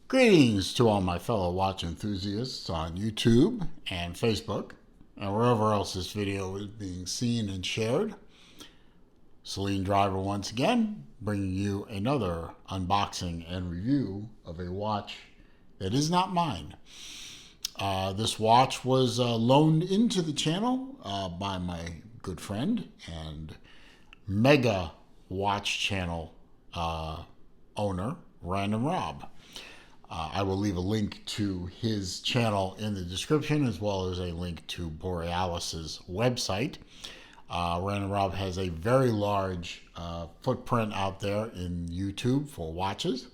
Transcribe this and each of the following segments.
Greetings to all my fellow watch enthusiasts on YouTube and Facebook and wherever else this video is being seen and shared. Celine Driver once again, bringing you another unboxing and review of a watch that is not mine. This watch was loaned into the channel by my good friend and mega watch channel owner, Random Rob. I will leave a link to his channel in the description, as well as a link to Borealis's website. Random Rob has a very large footprint out there in YouTube for watches.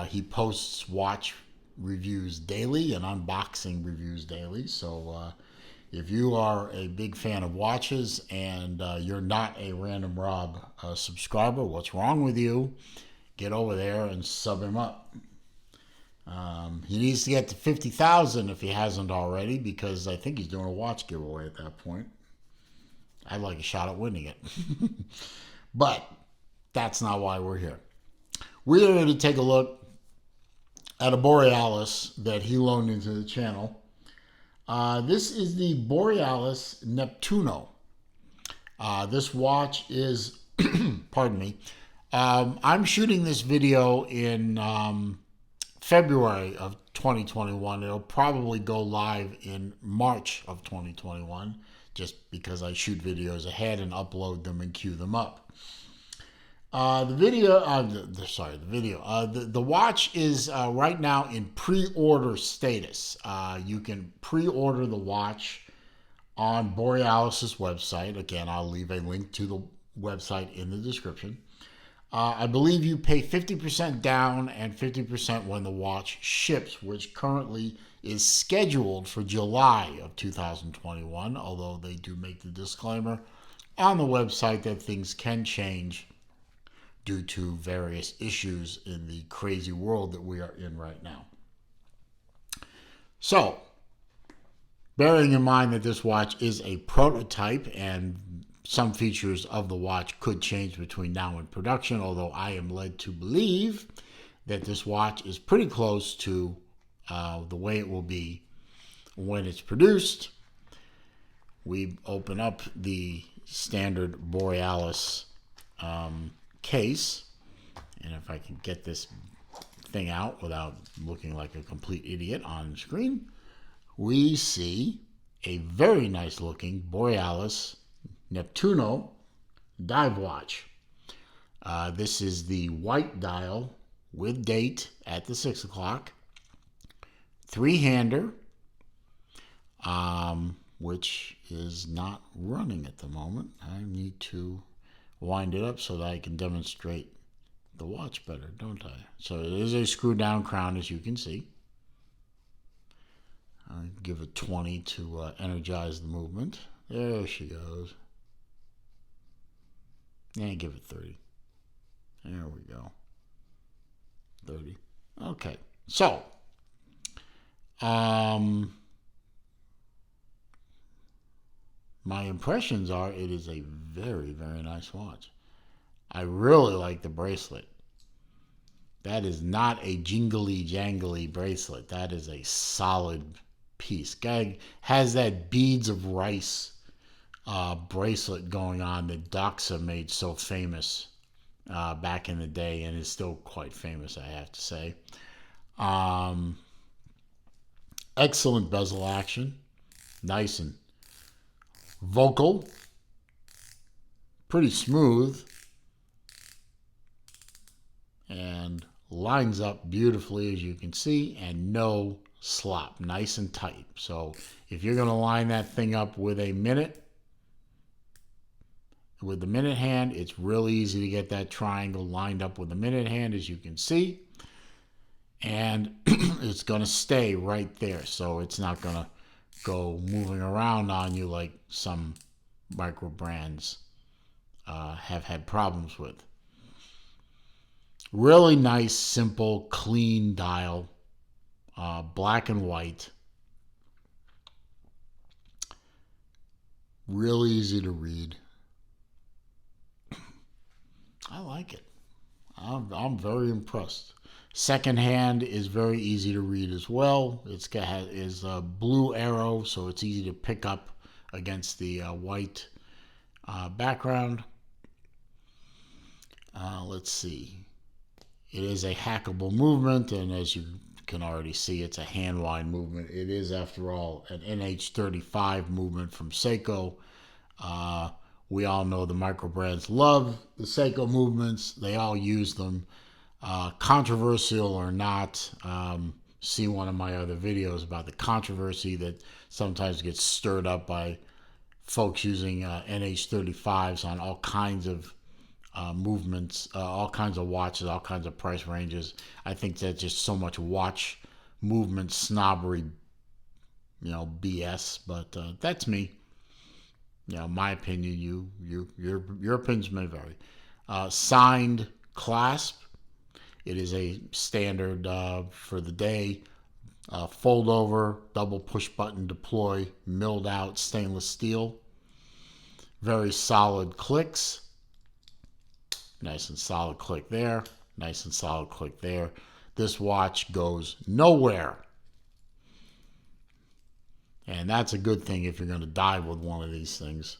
He posts watch reviews daily and unboxing reviews daily. So if you are a big fan of watches and you're not a Random Rob subscriber, what's wrong with you? Get over there and sub him up. He needs to get to 50,000 if he hasn't already, because I think he's doing a watch giveaway at that point. I'd like a shot at winning it. But that's not why we're here. We're going to take a look at a Borealis that he loaned into the channel. This is the Borealis Neptuno. This watch is, pardon me, I'm shooting this video in February of 2021. It'll probably go live in March of 2021, just because I shoot videos ahead and upload them and queue them up. The watch is right now in pre-order status. You can pre-order the watch on Borealis's website. Again, I'll leave a link to the website in the description. I believe you pay 50% down and 50% when the watch ships, which currently is scheduled for July of 2021, although they do make the disclaimer on the website that things can change due to various issues in the crazy world that we are in right now. So, bearing in mind that this watch is a prototype and some features of the watch could change between now and production, although I am led to believe that this watch is pretty close to the way it will be when it's produced. We open up the standard Borealis case, and if I can get this thing out without looking like a complete idiot on the screen, we see a very nice looking Borealis Neptuno dive watch. This is the white dial with date at the 6 o'clock. Three-hander, which is not running at the moment. I need to wind it up so that I can demonstrate the watch better, don't I? So it is a screw-down crown, as you can see. I'll give it 20 to energize the movement. There she goes. And give it 30. There we go. 30. Okay. So, my impressions are it is a very, very nice watch. I really like the bracelet. That is not a jingly jangly bracelet. That is a solid piece. Guy has that beads of rice bracelet going on that Doxa made so famous back in the day, and is still quite famous, I have to say. Excellent bezel action, nice and vocal, pretty smooth, and lines up beautifully, as you can see, and no slop, nice and tight. So if you're going to line that thing up with the minute hand, it's really easy to get that triangle lined up with the minute hand, as you can see, and it's going to stay right there, so it's not going to go moving around on you like some micro brands have had problems with. Really nice, simple, clean dial, black and white, really easy to read. I like it. I'm very impressed. Second hand is very easy to read as well. Is a blue arrow, so it's easy to pick up against the white background. Let's see. It is a hackable movement, and as you can already see, it's a hand-line movement. It is, after all, an NH35 movement from Seiko. We all know the micro brands love the Seiko movements. They all use them. Controversial or not, see one of my other videos about the controversy that sometimes gets stirred up by folks using NH35s on all kinds of movements, all kinds of watches, all kinds of price ranges. I think that's just so much watch movement snobbery, BS. But that's me. My opinion. Your opinions may vary. Signed clasp. It is a standard for the day. Fold over, double push button deploy, milled out stainless steel. Very solid clicks. Nice and solid click there. Nice and solid click there. This watch goes nowhere. And that's a good thing if you're going to dive with one of these things.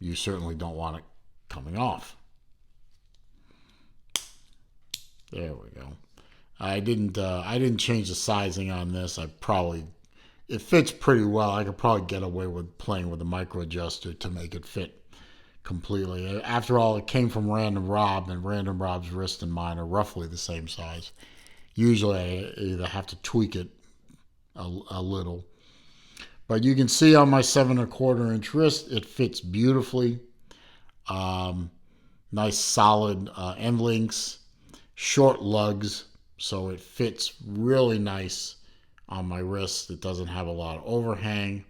You certainly don't want it coming off. There we go. I didn't change the sizing on this. It fits pretty well. I could probably get away with playing with a micro adjuster to make it fit completely. After all, it came from Random Rob, and Random Rob's wrist and mine are roughly the same size. Usually I either have to tweak it a little. But you can see on my 7¼ wrist, it fits beautifully. Nice solid end links, short lugs, so it fits really nice on my wrist. It doesn't have a lot of overhang.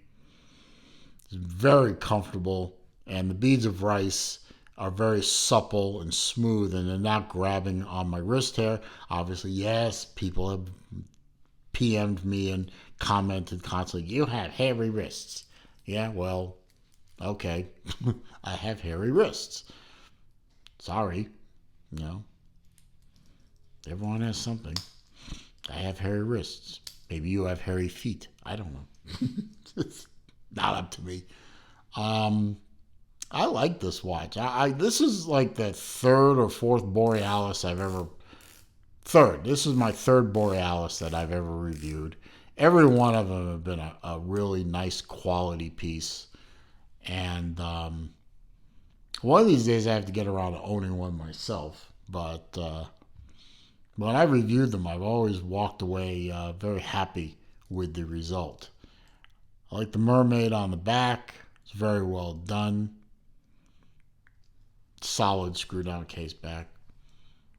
It's very comfortable, and the beads of rice are very supple and smooth, and they're not grabbing on my wrist hair. Obviously, yes, people have PM'd me and commented constantly, you have hairy wrists. Yeah, well, okay. I have hairy wrists. Sorry, everyone has something. I have hairy wrists. Maybe you have hairy feet. I don't know. It's not up to me. I like this watch. This is like the third or fourth Borealis I've ever... This is my third Borealis that I've ever reviewed. Every one of them have been a really nice quality piece. And one of these days I have to get around to owning one myself. But when I reviewed them, I've always walked away very happy with the result. I like the mermaid on the back. It's very well done. Solid screw down case back.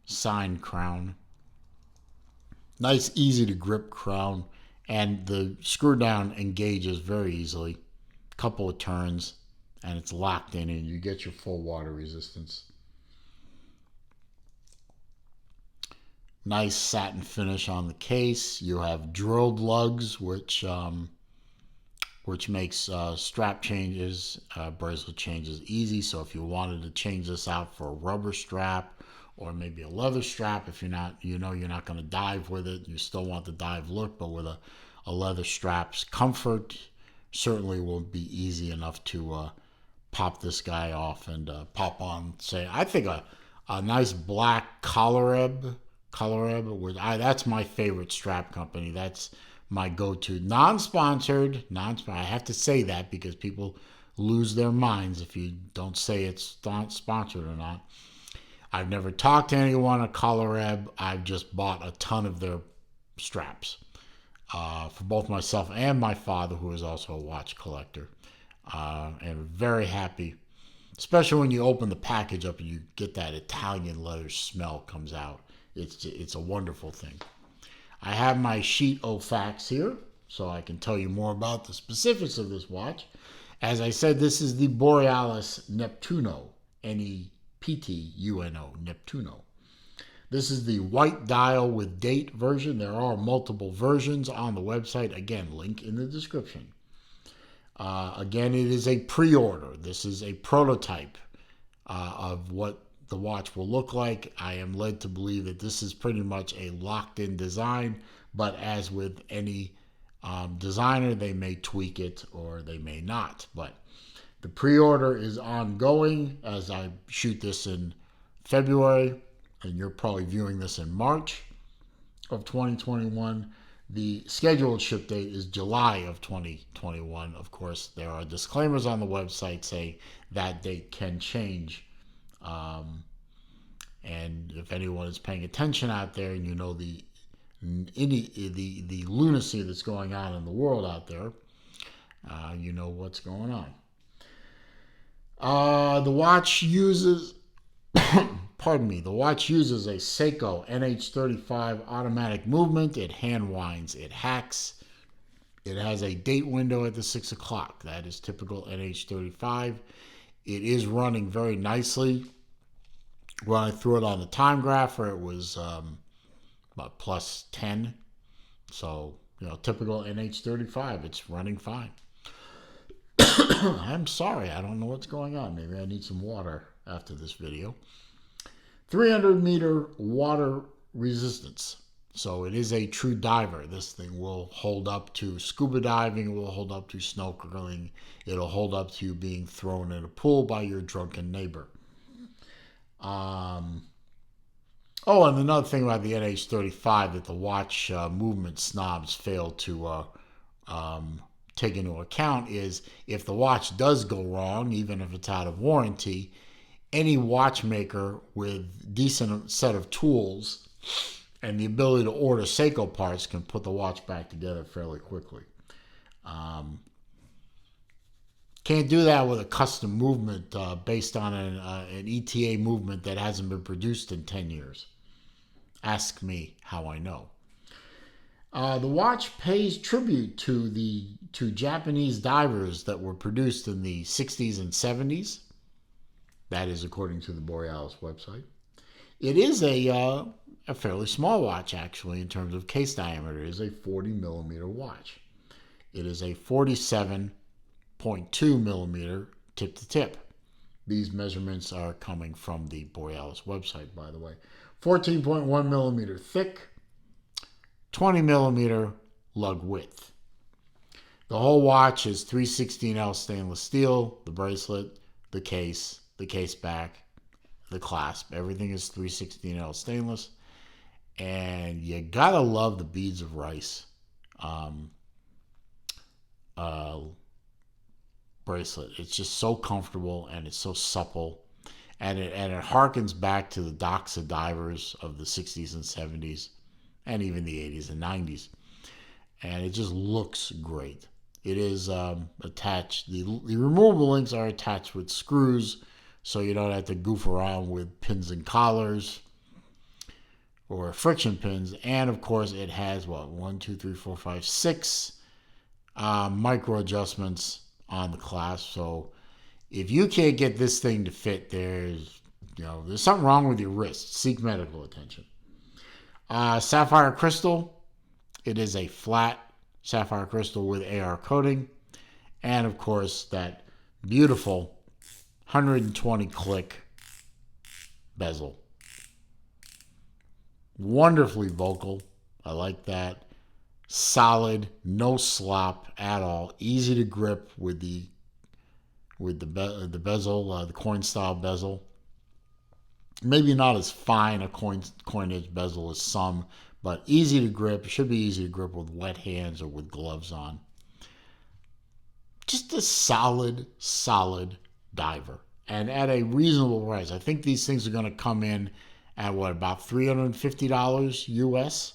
Signed crown. Nice, easy to grip crown. And the screw down engages very easily. Couple of turns, and it's locked in, and you get your full water resistance. Nice satin finish on the case. You have drilled lugs, which makes strap changes, bracelet changes easy. So if you wanted to change this out for a rubber strap or maybe a leather strap, if you're not going to dive with it, you still want the dive look, but with a leather strap's comfort, certainly will be easy enough to pop this guy off and pop on, say, I think a nice black Collareb, that's my favorite strap company. That's my go-to. Non-sponsored. I have to say that because people lose their minds if you don't say it's sponsored or not. I've never talked to anyone at Collareb. I've just bought a ton of their straps for both myself and my father, who is also a watch collector. And very happy, especially when you open the package up and you get that Italian leather smell comes out. It's a wonderful thing. I have my sheet of facts here, so I can tell you more about the specifics of this watch. As I said, this is the Borealis Neptuno, Neptuno, Neptuno. This is the white dial with date version. There are multiple versions on the website. Again, link in the description. Again, it is a pre-order. This is a prototype of what the watch will look like. I am led to believe that this is pretty much a locked-in design, but as with any designer, they may tweak it or they may not. But the pre-order is ongoing as I shoot this in February, and you're probably viewing this in March of 2021. The scheduled ship date is July of 2021. Of course, there are disclaimers on the website saying that date can change. And if anyone is paying attention out there, and you know the lunacy that's going on in the world out there, you know what's going on. The watch uses, pardon me, the watch uses a Seiko NH35 automatic movement. It hand winds, it hacks. It has a date window at the 6 o'clock. That is typical NH35. It is running very nicely. When I threw it on the time grapher, it was about plus 10. So, typical NH35. It's running fine. I'm sorry. I don't know what's going on. Maybe I need some water after this video. 300-meter water resistance. So it is a true diver. This thing will hold up to scuba diving. It will hold up to snorkeling. It'll hold up to you being thrown in a pool by your drunken neighbor. And another thing about the NH35 that the watch movement snobs fail to take into account is if the watch does go wrong, even if it's out of warranty, any watchmaker with decent set of tools and the ability to order Seiko parts can put the watch back together fairly quickly. Can't do that with a custom movement based on an ETA movement that hasn't been produced in 10 years. Ask me how I know. The watch pays tribute to Japanese divers that were produced in the 60s and 70s. That is according to the Borealis website. It is a fairly small watch, actually, in terms of case diameter. It is a 40-millimeter watch. It is a 47.2 millimeter tip-to-tip. These measurements are coming from the Borealis website, by the way. 14.1 millimeter thick, 20 millimeter lug width. The whole watch is 316L stainless steel, the bracelet, the case back, the clasp. Everything is 316L stainless. And you gotta love the beads of rice bracelet. It's just so comfortable and it's so supple. And it harkens back to the docks of divers of the 60s and 70s and even the 80s and 90s. And it just looks great. It is attached. The removable links are attached with screws, so you don't have to goof around with pins and collars or friction pins. And of course, it has 6 micro adjustments on the clasp. So if you can't get this thing to fit, there's something wrong with your wrist. Seek medical attention. Sapphire crystal. It is a flat sapphire crystal with AR coating. And of course, that beautiful 120 click bezel. Wonderfully vocal. I like that. Solid, no slop at all. Easy to grip with the bezel, the coin style bezel. Maybe not as fine a coinage bezel as some, but easy to grip. It should be easy to grip with wet hands or with gloves on. Just a solid diver. And at a reasonable price. I think these things are going to come in at about $350 US.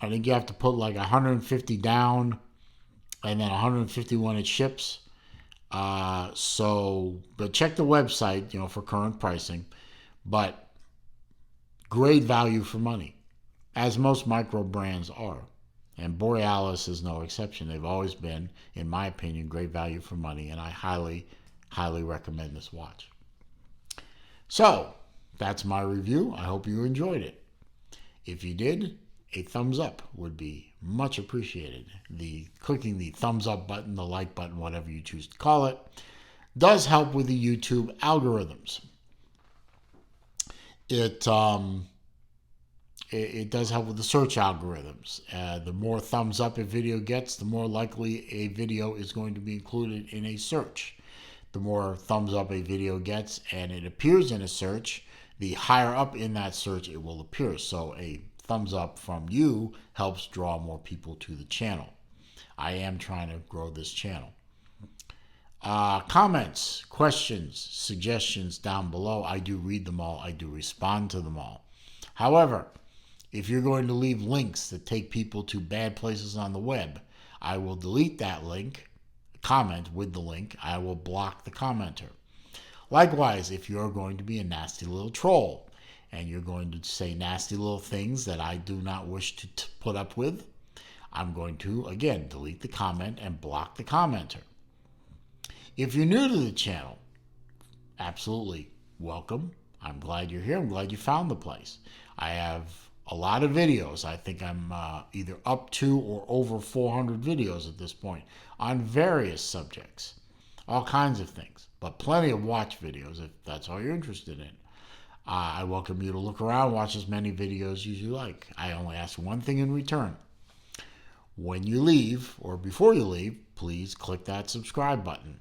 I think you have to put like $150 down and then $150 when it ships. But check the website, for current pricing. But great value for money, as most micro brands are. And Borealis is no exception. They've always been, in my opinion, great value for money. And I highly recommend this watch. So, that's my review. I hope you enjoyed it. If you did, a thumbs up would be much appreciated. Clicking the thumbs up button, the like button, whatever you choose to call it, does help with the YouTube algorithms. it it does help with the search algorithms. The more thumbs up a video gets, the more likely a video is going to be included in a search. The more thumbs up a video gets and it appears in a search, the higher up in that search it will appear. So a thumbs up from you helps draw more people to the channel. I am trying to grow this channel. Comments, questions, suggestions down below. I do read them all. I do respond to them all. However, if you're going to leave links that take people to bad places on the web, I will delete that link, comment with the link. I will block the commenter. Likewise, if you're going to be a nasty little troll and you're going to say nasty little things that I do not wish to put up with, I'm going to, again, delete the comment and block the commenter. If you're new to the channel, absolutely welcome. I'm glad you're here. I'm glad you found the place. I have a lot of videos. I think I'm either up to or over 400 videos at this point on various subjects, all kinds of things, but plenty of watch videos if that's all you're interested in. I welcome you to look around, watch as many videos as you like. I only ask one thing in return. When you leave, or before you leave, please click that subscribe button.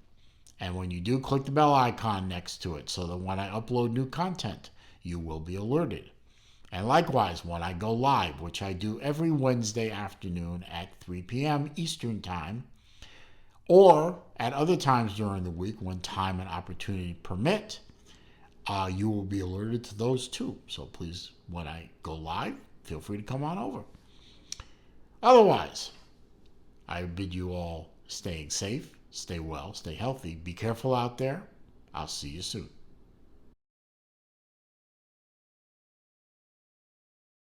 And when you do, click the bell icon next to it so that when I upload new content, you will be alerted. And likewise, when I go live, which I do every Wednesday afternoon at 3 p.m. Eastern Time, or at other times during the week when time and opportunity permit, you will be alerted to those too. So please, when I go live, feel free to come on over. Otherwise, I bid you all staying safe, stay well, stay healthy, be careful out there. I'll see you soon.